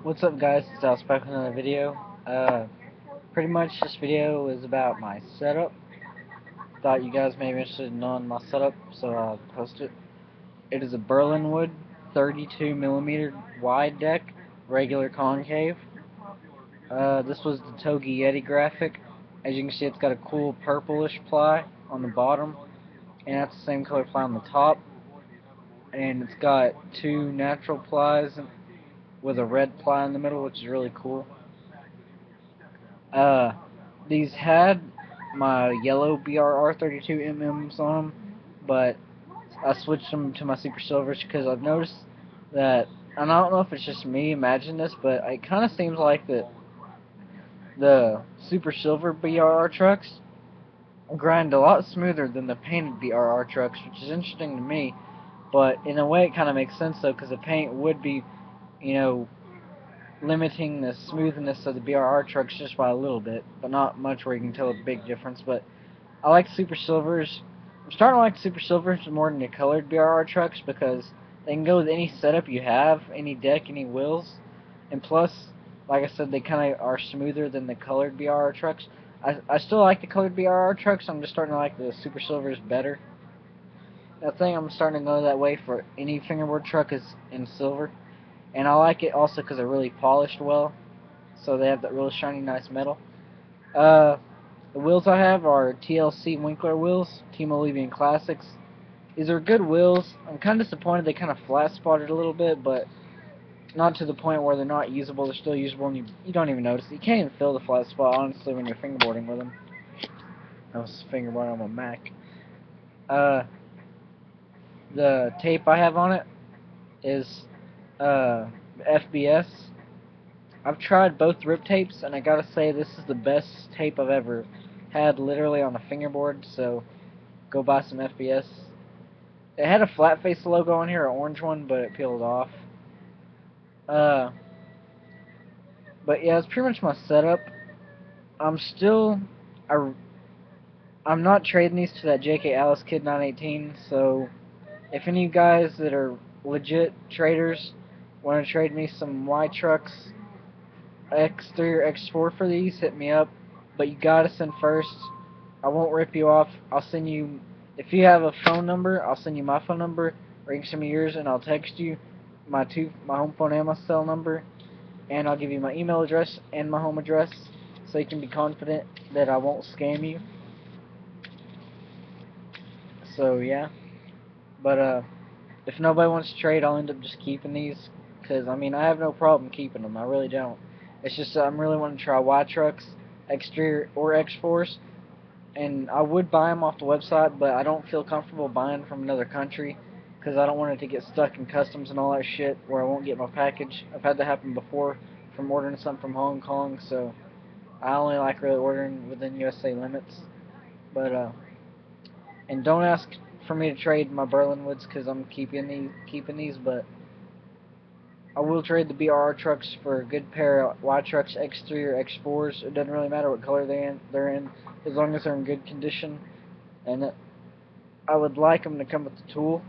What's up, guys? It's Alex back with another video. Pretty much this video is about my setup. Thought you guys may be interested in knowing my setup, so I'll post it. It is a Berlinwood 32mm wide deck, regular concave. This was the Togi Yeti graphic. As you can see, it's got a cool purplish ply on the bottom, and that's the same color ply on the top. And it's got two natural plies with a red ply in the middle, which is really cool. Uh, these had my yellow BRR 32mm on them, but I switched them to my Super Silvers because I've noticed that, and I don't know if it's just me imagining this, but it kind of seems like that the Super Silver BRR trucks grind a lot smoother than the painted BRR trucks, which is interesting to me, but in a way it kind of makes sense though, because the paint would be, you know, limiting the smoothness of the BRR trucks just by a little bit, but not much where you can tell a big difference. But I like Super Silvers. I'm starting to like Super Silvers more than the colored BRR trucks because they can go with any setup you have, any deck, any wheels, and plus, like I said, they kind of are smoother than the colored BRR trucks. I still like the colored BRR trucks. I'm just starting to like the Super Silvers better. I think I'm starting to go that way for any fingerboard truck is in silver. And I like it also because they're really polished well, so they have that really shiny, nice metal. Uh, the wheels I have are TLC Winkler wheels, Team Olivian Classics. These are good wheels. I'm kind of disappointed they kind of flat spotted a little bit, but not to the point where they're not usable. They're still usable, and you don't even notice it. You can't even feel the flat spot, honestly, when you're fingerboarding with them. I was fingerboarding on my Mac. Uh, the tape I have on it is FBS. I've tried both rip tapes, and I gotta say this is the best tape I've ever had literally on a fingerboard, so go buy some FBS. It had a flat face logo on here, an orange one, but it peeled off. Uh, but yeah, it's pretty much my setup. I'm still, I, I'm not trading these to that JK Alice Kid 918, so if any of you guys that are legit traders want to trade me some Y trucks, X3 or X4 for these, hit me up. But you gotta send first. I won't rip you off. I'll send you, if you have a phone number, I'll send you my phone number, or you can send me yours, and I'll text you my home phone and my cell number, and I'll give you my email address and my home address, so you can be confident that I won't scam you. So yeah, but if nobody wants to trade, I'll end up just keeping these, because I mean I have no problem keeping them. I really don't. It's just I'm really wanting to try Y trucks, X3 or X4s, and I would buy them off the website, but I don't feel comfortable buying from another country because I don't want it to get stuck in customs and all that shit where I won't get my package. I've had that happen before from ordering something from Hong Kong, so I only like really ordering within USA limits. But and don't ask for me to trade my Berlinwoods because I'm keeping these, but I will trade the BR trucks for a good pair of Y trucks X3 or X4s. It doesn't really matter what color they're in, as long as they're in good condition. And I would like them to come with the tool,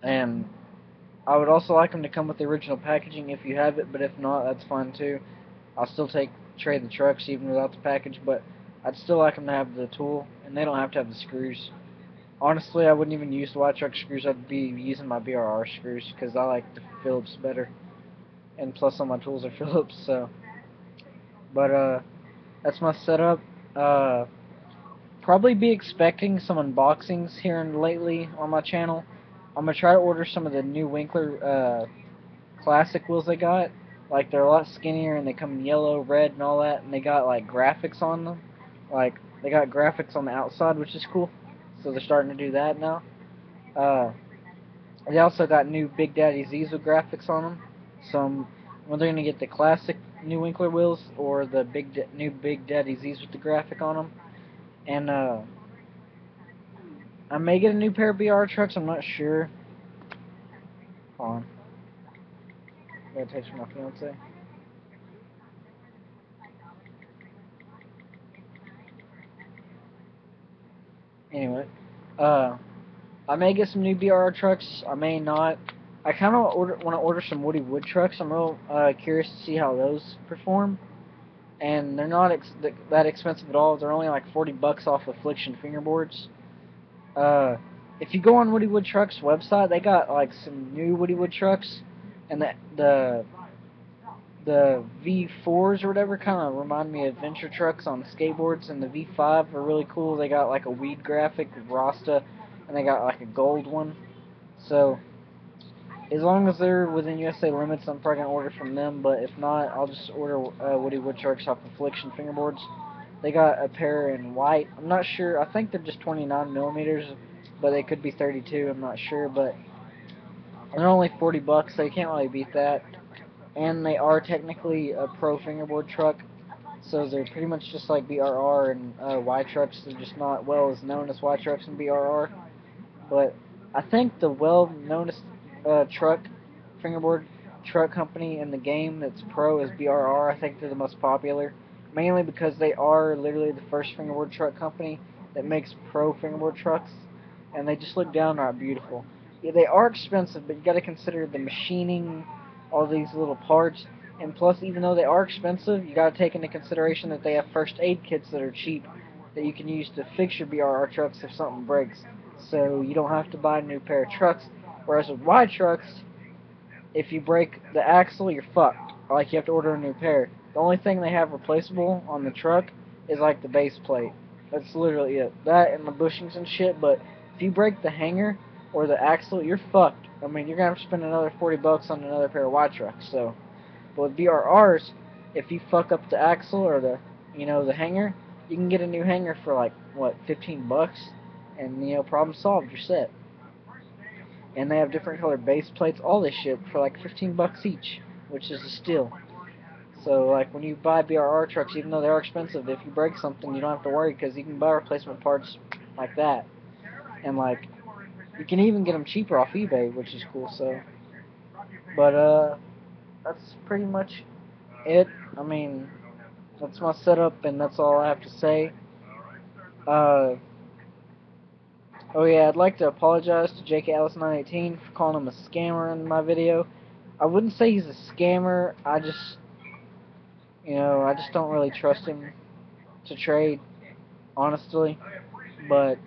and I would also like them to come with the original packaging if you have it, but if not, that's fine too. I'll still trade the trucks even without the package, but I'd still like them to have the tool, and they don't have to have the screws. Honestly, I wouldn't even use the Y-Truck screws. I'd be using my BRR screws because I like the Phillips better, and plus all my tools are Phillips. So, but that's my setup. Uh, Probably be expecting some unboxings here and lately on my channel. I'm gonna try to order some of the new Winkler classic wheels they got. Like they're a lot skinnier and they come in yellow, red, and all that, and they got like graphics on them. Like they got graphics on the outside, which is cool. So they're starting to do that now. Uh, they also got new Big Daddy Z's with graphics on them. So I'm whether gonna get the classic new Winkler wheels or the new Big Daddy Z's with the graphic on them. And I may get a new pair of BR trucks. I'm not sure. Hold on. I got a text from my fiance. Anyway, I may get some new BR trucks. I may not. I kind of want to order some Woody Wood trucks. I'm real curious to see how those perform. And they're not that expensive at all. They're only like 40 bucks off Affliction fingerboards. Uh, if you go on Woody Wood Trucks website, they got like some new Woody Wood trucks, and the V4s or whatever kind of remind me of adventure trucks on skateboards, and the V5 are really cool. They got like a weed graphic with Rasta, and they got like a gold one. So as long as they're within USA limits, I'm probably gonna order from them. But if not, I'll just order Woody Wood trucks off Affliction fingerboards. They got a pair in white. I'm not sure. I think they're just 29 millimeters, but they could be 32. I'm not sure. But they're only 40 bucks, so you can't really beat that. And they are technically a pro fingerboard truck, so they're pretty much just like BRR and Y trucks. They're just not well as known as Y trucks and BRR. But I think the well-knownest truck fingerboard truck company in the game that's pro is BRR. I think they're the most popular, mainly because they are literally the first fingerboard truck company that makes pro fingerboard trucks, and they just look downright beautiful. Yeah, they are expensive, but you got to consider the machining, all these little parts, and plus, even though they are expensive, you got to take into consideration that they have first aid kits that are cheap that you can use to fix your BRR trucks if something breaks. So you don't have to buy a new pair of trucks. Whereas with Y trucks, if you break the axle, you're fucked. Like, you have to order a new pair. The only thing they have replaceable on the truck is like the base plate. That's literally it. That and the bushings and shit. But if you break the hanger or the axle, you're fucked. I mean, you're gonna have to spend another 40 bucks on another pair of Y trucks. So, but with BRRs, if you fuck up the axle or the hanger, you can get a new hanger for like what, 15 bucks, and problem solved. You're set. And they have different colored base plates, all this shit for like 15 bucks each, which is a steal. So like when you buy BRR trucks, even though they are expensive, if you break something, you don't have to worry because you can buy replacement parts like that. And like you can even get them cheaper off eBay, which is cool. So, but that's pretty much it. I mean, that's my setup, and that's all I have to say. Uh, oh yeah, I'd like to apologize to Jake Alice 918 for calling him a scammer in my video. I wouldn't say he's a scammer. I just don't really trust him to trade, honestly. But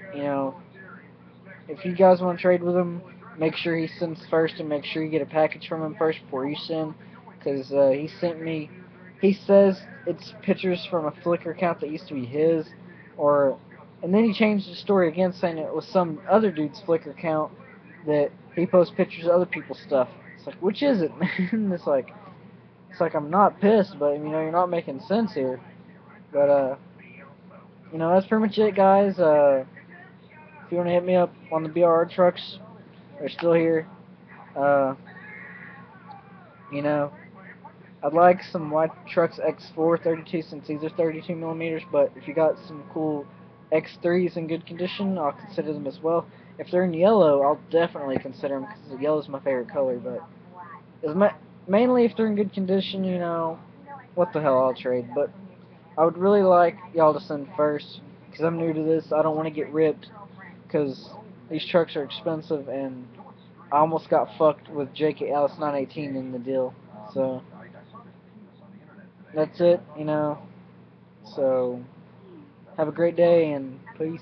if you guys want to trade with him, make sure he sends first, and make sure you get a package from him first before you send, because he sent me. He says it's pictures from a Flickr account that used to be his, and then he changed the story again, saying it was some other dude's Flickr account that he posts pictures of other people's stuff. It's like, which is it, man? It's like I'm not pissed, but you're not making sense here. But that's pretty much it, guys. If you want to hit me up on the BRR trucks, they're still here. Uh, you know, I'd like some White Trucks X4 32 since these are 32 millimeters. But if you got some cool X3s in good condition, I'll consider them as well. If they're in yellow, I'll definitely consider them because yellow is my favorite color. But mainly if they're in good condition, what the hell, I'll trade. But I would really like y'all to send first because I'm new to this. I don't want to get ripped because these trucks are expensive, and I almost got fucked with JK Alice 918 in the deal. So that's it. So have a great day and peace.